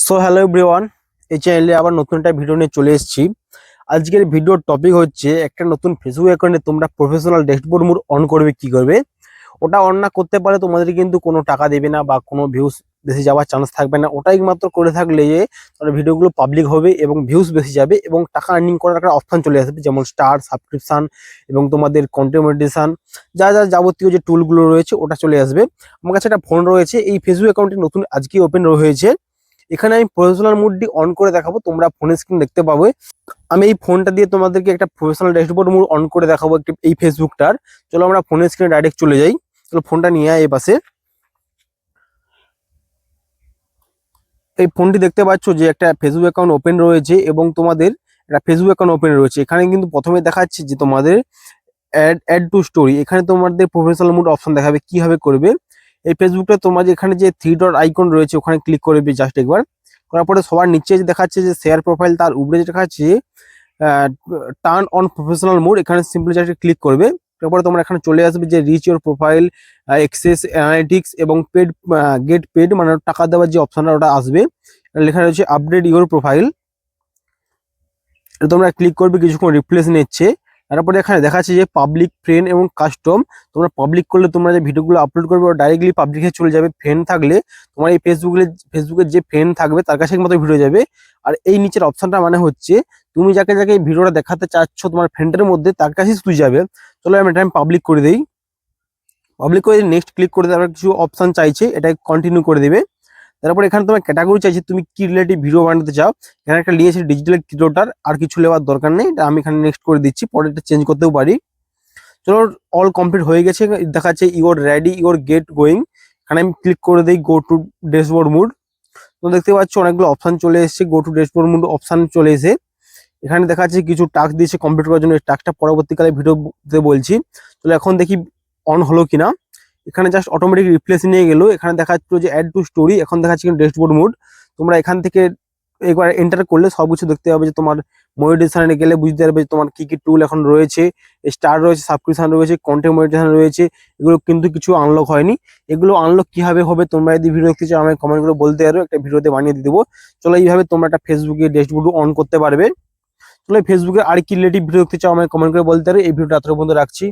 So hello everyone, এই চ্যানেলে আবার নতুন একটা ভিডিও নিয়ে চলে এসেছি। আজকের ভিডিওর টপিক হচ্ছে একটা নতুন ফেসবুক অ্যাকাউন্টে তোমরা প্রফেশনাল ড্যাশবোর্ড মোড অন করবে কি করবে। ওটা অন না করতে পারে তোমাদের কিন্তু কোনো টাকা দেবে না বা কোনো ভিউজ বেশি যাওয়ার চান্স থাকবে না। ওটাই মাত্র করে থাকলে যে তোমার ভিডিওগুলো পাবলিক হবে এবং ভিউজ বেশি যাবে এবং টাকা আর্নিং করার একটা অপশন চলে আসবে, যেমন স্টার সাবস্ক্রিপশন এবং তোমাদের কন্টেন্ট মনিটাইজেশন যা যা যাবতীয় যে টুলগুলো রয়েছে ওটা চলে আসবে। আমার কাছে একটা ফোন রয়েছে, এই ফেসবুক অ্যাকাউন্টটি নতুন আজকে ওপেন হয়েছে। এখানে আমি প্রফেশনাল মোডটি অন করে দেখাবো, তোমরা ফোনের স্ক্রিন দেখতে পাবে। আমি এই ফোনটা দিয়ে তোমাদেরকে একটা প্রফেশনাল ড্যাশবোর্ড মোড অন করে দেখাবো এই ফেসবুকটার। চলো আমরা ফোনের স্ক্রিনে ডাইরেক্ট চলে যাই। চলো ফোনটা নিয়ে আয় এই পাশে। এই ফোনটি দেখতে পাচ্ছ যে একটা ফেসবুক অ্যাকাউন্ট ওপেন রয়েছে এবং তোমাদের একটা ফেসবুক অ্যাকাউন্ট ওপেন রয়েছে। এখানে কিন্তু প্রথমে দেখাচ্ছে যে তোমাদের অ্যাড টু স্টোরি, এখানে তোমাদের প্রফেশনাল মোড অপশন দেখাবে কিভাবে করবে। এই ফেসবুকটা তোমার এখানে যে থ্রি ডট আইকন রয়েছে ওখানে ক্লিক করবে জাস্ট একবার। করার পরে সবার নিচে যে দেখাচ্ছে যে শেয়ার প্রোফাইল, তার উপরে যে দেখাচ্ছে টার্ন অন প্রফেশনাল মোড, এখানে সিম্পলি জাস্ট ক্লিক করবে। তারপরে তোমরা এখানে চলে আসবে যে reach your profile, access analytics এবং পেড গেট পেড, মানে টাকা দেওয়ার যে অপশনটা ওটা আসবে। লেখা রয়েছে আপডেট ইউর প্রোফাইল, তোমরা ক্লিক করবে, কিছুক্ষণ রিপ্লেস নিচ্ছে। তারপরে এখানে দেখাচ্ছে যে পাবলিক, ফ্রেন্ড এবং কাস্টম। তোমরা পাবলিক করলে তোমরা যে ভিডিওগুলো আপলোড করবে ওটা ডাইরেক্টলি পাবলিকে চলে যাবে। ফ্রেন্ড থাকলে তোমার এই ফেসবুকের যে ফ্রেন্ড থাকবে তার কাছে একমাত্র ভিডিও যাবে। আর এই নিচের অপশনটা মানে হচ্ছে তুমি যাকে যাকে এই ভিডিওটা দেখাতে চাচ্ছ তোমার ফ্রেন্ডের মধ্যে তার কাছেই শুধু যাবে। চলো আমি এটা পাবলিক করে দিই। পাবলিক করে নেক্সট ক্লিক করে দেওয়ার কিছু অপশন চাইছে, এটা কন্টিনিউ করে দিবে। তারপর এখানে তোমার ক্যাটাগরি চাইছে, তুমি কি রিলেটিভ ভিডিও বানাতে চাও। এখানে একটা নিয়েছে ডিজিটাল ক্রিয়েটর, আর কিছু নেওয়ার দরকার নেই, এটা আমি এখানে নেক্সট করে দিচ্ছি, পরে এটা চেঞ্জ করতেও পারি। চলো অল কমপ্লিট হয়ে গেছে, দেখাচ্ছে your ready your get going. এখানে আমি ক্লিক করে দিই গো টু ড্যাশবোর্ড মোড। তো দেখতে পাচ্ছ অনেকগুলো অপশন চলে এসেছে, go to dashboard mode option চলে এসে এখানে দেখাচ্ছে কিছু টাস্ক দিয়েছে কমপ্লিট করার জন্য। এই টাস্কটা পরবর্তীকালে ভিডিওতে বলছি। চলো এখন দেখি অন হলো কিনা। এখানে জাস্ট অটোমেটিক রিপ্লেস নিয়ে গেল। এখানে দেখাচ্ছিল যে অ্যাড টু স্টোরি, এখন দেখাচ্ছে কিন্তু ড্যাশবোর্ড মোড। তোমরা এখান থেকে একবার এন্টার করলে সবকিছু দেখতে হবে, যে তোমার মনিটাইজেশনে গেলে বুঝতে পারবে তোমার কি কি টুল এখন রয়েছে, স্টার রয়েছে, সাবস্ক্রিপশন রয়েছে, কন্টেন্ট মনিটাইজেশন রয়েছে। এগুলো কিন্তু কিছু আনলক হয়নি। এগুলো আনলক কিভাবে হবে তোমরা যদি ভিডিও দেখতে চাও আমাকে কমেন্ট করে বলতে পারো, একটা ভিডিওতে বানিয়ে দিয়ে দেবো। চলো এইভাবে তোমরা একটা ফেসবুকে ড্যাশবোর্ড অন করতে পারবে। চলো ফেসবুকে আর কি রিলেটিভ ভিডিও দেখতে চাও আমাকে কমেন্ট করে বলতে পারো। এই ভিডিওটা এত পর্যন্ত রাখছি।